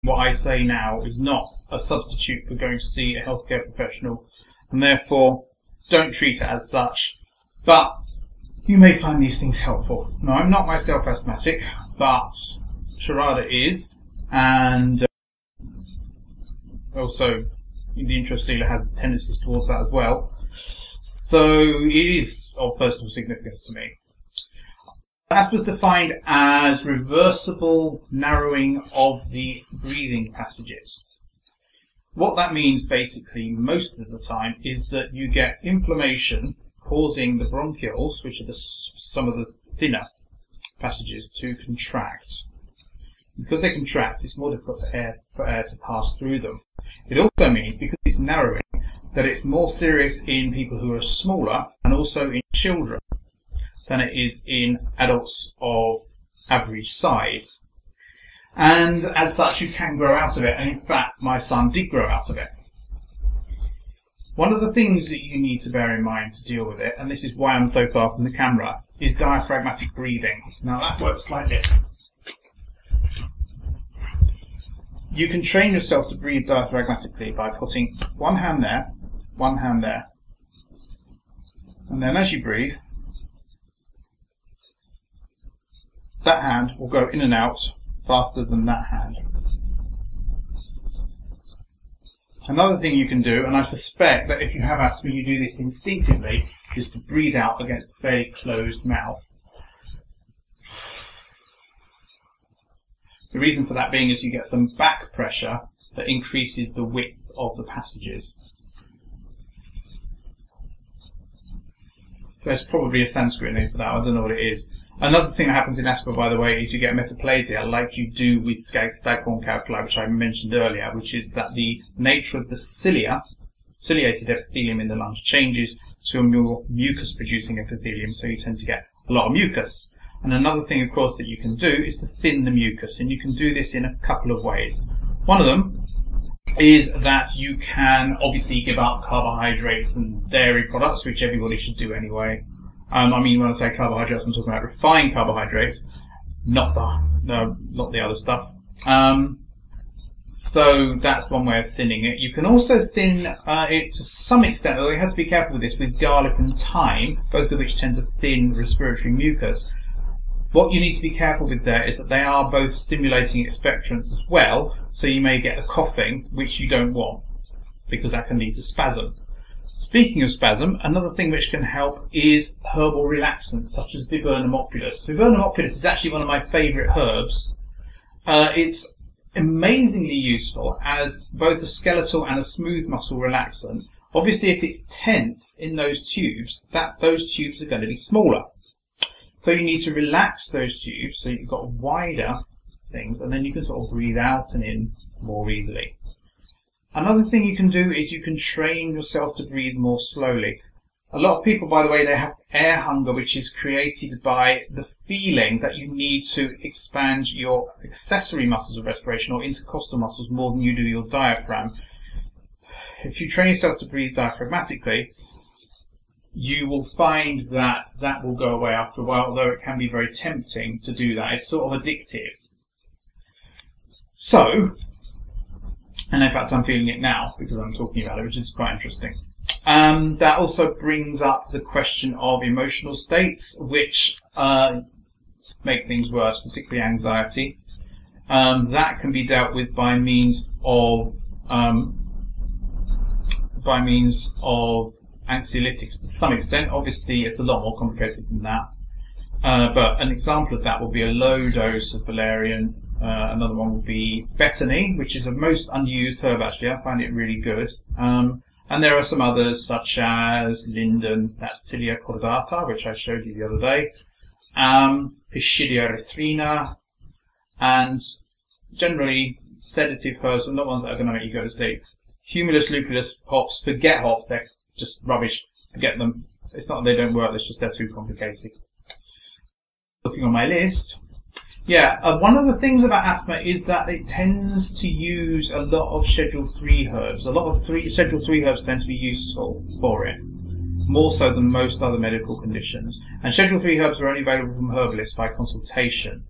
what I say now is not a substitute for going to see a healthcare professional, and therefore don't treat it as such. But you may find these things helpful. Now, I'm not myself asthmatic, but Sharada is, and also the interest dealer has tendencies towards that as well. So it is of personal significance to me. Asthma is defined as reversible narrowing of the breathing passages. What that means basically most of the time is that you get inflammation causing the bronchioles, which are some of the thinner passages, to contract. Because they contract, it's more difficult for air to pass through them. It also means, because it's narrowing, that it's more serious in people who are smaller and also in children than it is in adults of average size. And as such, you can grow out of it. And in fact, my son did grow out of it. One of the things that you need to bear in mind to deal with it, and this is why I'm so far from the camera, is diaphragmatic breathing. Now that works like this. You can train yourself to breathe diaphragmatically by putting one hand there, and then as you breathe, that hand will go in and out faster than that hand. Another thing you can do, and I suspect that if you have asthma you do this instinctively, is to breathe out against a fairly closed mouth. The reason for that being is you get some back pressure that increases the width of the passages. There's probably a Sanskrit name for that, I don't know what it is. Another thing that happens in asthma, by the way, is you get metaplasia, like you do with staghorn calculi, which I mentioned earlier, which is that the nature of the ciliated epithelium in the lungs changes to a more mucus-producing epithelium, so you tend to get a lot of mucus. And another thing, of course, that you can do is to thin the mucus, and you can do this in a couple of ways. One of them is that you can obviously give up carbohydrates and dairy products, which everybody should do anyway. I mean, when I say carbohydrates, I'm talking about refined carbohydrates, not the other stuff. So that's one way of thinning it. You can also thin it to some extent, although you have to be careful with this, with garlic and thyme, both of which tend to thin respiratory mucus. What you need to be careful with there is that they are both stimulating expectorants as well, so you may get a coughing, which you don't want, because that can lead to spasm. Speaking of spasm, another thing which can help is herbal relaxants, such as Viburnum opulus. Viburnum opulus is actually one of my favourite herbs. It's amazingly useful as both a skeletal and a smooth muscle relaxant. Obviously, if it's tense in those tubes, those tubes are going to be smaller. So you need to relax those tubes so you've got wider things, and then you can sort of breathe out and in more easily. Another thing you can do is you can train yourself to breathe more slowly. A lot of people, by the way, they have air hunger, which is created by the feeling that you need to expand your accessory muscles of respiration or intercostal muscles more than you do your diaphragm. If you train yourself to breathe diaphragmatically, you will find that that will go away after a while, although it can be very tempting to do that. It's sort of addictive. So, and in fact I'm feeling it now because I'm talking about it, which is quite interesting. That also brings up the question of emotional states, which make things worse, particularly anxiety. That can be dealt with by means of anxiolytics to some extent. Obviously, it's a lot more complicated than that. But an example of that will be a low dose of valerian. Another one will be betony, which is a most unused herb actually. I find it really good. And there are some others such as linden, that's Tilia cordata, which I showed you the other day. Piscidia erythrina, and generally sedative herbs, not ones that are going to make you go to sleep. Humulus, lupulus, hops, forget hops, they're just rubbish, forget them. It's not that they don't work, it's just they're too complicated. Looking on my list, one of the things about asthma is that it tends to use a lot of Schedule 3 herbs. A lot of Schedule 3 herbs tend to be useful for it, more so than most other medical conditions. And Schedule 3 herbs are only available from herbalists by consultation.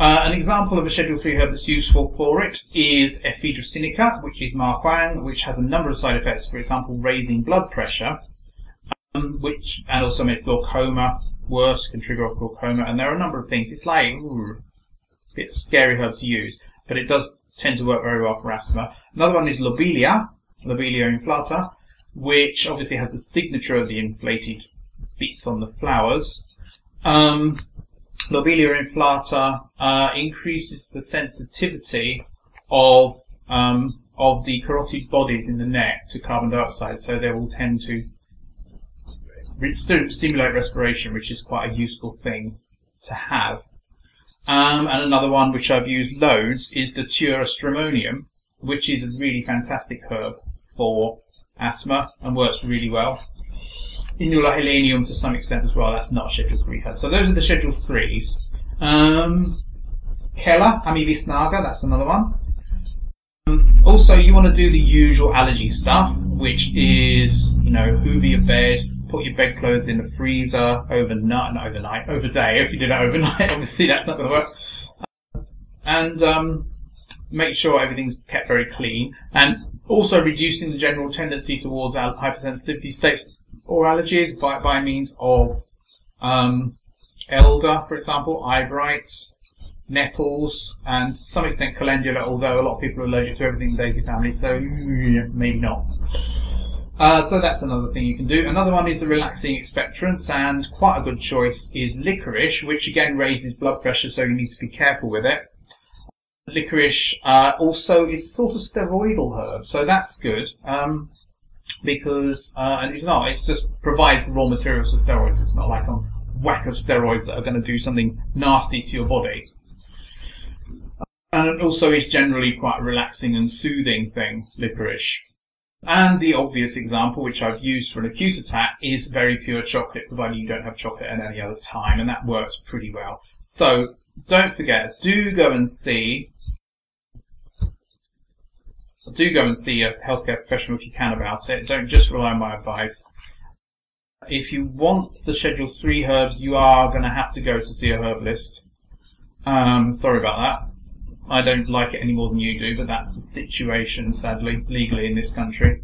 An example of a Schedule 3 herb that's useful for it is ephedra sinica, which is huang, which has a number of side effects. For example, raising blood pressure, and also make glaucoma worse, can trigger off glaucoma, and there are a number of things. It's like a bit scary herb to use, but it does tend to work very well for asthma. Another one is Lobelia inflata, which obviously has the signature of the inflated bits on the flowers. Lobelia inflata increases the sensitivity of the carotid bodies in the neck to carbon dioxide, so they will tend to stimulate respiration, which is quite a useful thing to have. And another one which I've used loads is Datura stramonium, which is a really fantastic herb for asthma and works really well. Inula helenium to some extent as well. That's not a Schedule 3 herb. So those are the Schedule 3s. Kela, Amivisnaga, that's another one. Also, you want to do the usual allergy stuff, which is, hoover your bed, put your bedclothes in the freezer over day. If you did it overnight, obviously that's not going to work. And make sure everything's kept very clean. And also reducing the general tendency towards hypersensitivity states or allergies by means of elder, for example, eyebright, nettles, and to some extent calendula, although a lot of people are allergic to everything in the daisy family, so maybe not. So that's another thing you can do. Another one is the relaxing expectorants, and quite a good choice is licorice, which again raises blood pressure, so you need to be careful with it. Licorice also is sort of steroidal herb, so that's good, because and it just provides the raw materials for steroids. It's not like a whack of steroids that are going to do something nasty to your body. And it also is generally quite a relaxing and soothing thing, licorice. And the obvious example, which I've used for an acute attack, is very pure chocolate, provided you don't have chocolate at any other time, and that works pretty well. So don't forget, do go and see a healthcare professional if you can about it. Don't just rely on my advice. If you want the Schedule 3 herbs, you are going to have to go to see a herbalist. Sorry about that. I don't like it any more than you do, but that's the situation, sadly, legally in this country.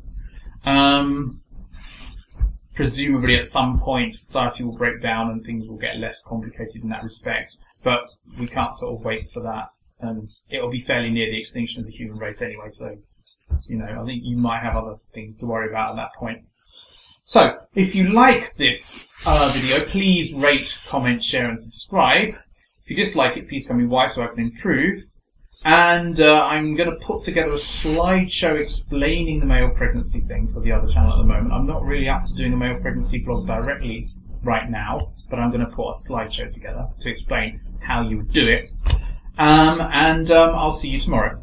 Presumably at some point society will break down and things will get less complicated in that respect, but we can't sort of wait for that. And it'll be fairly near the extinction of the human race anyway, so, I think you might have other things to worry about at that point. So, if you like this video, please rate, comment, share and subscribe. If you dislike it, please tell me why so I can improve. And I'm going to put together a slideshow explaining the male pregnancy thing for the other channel at the moment. I'm not really up to doing a male pregnancy vlog directly right now, but I'm going to put a slideshow together to explain how you would do it. And I'll see you tomorrow.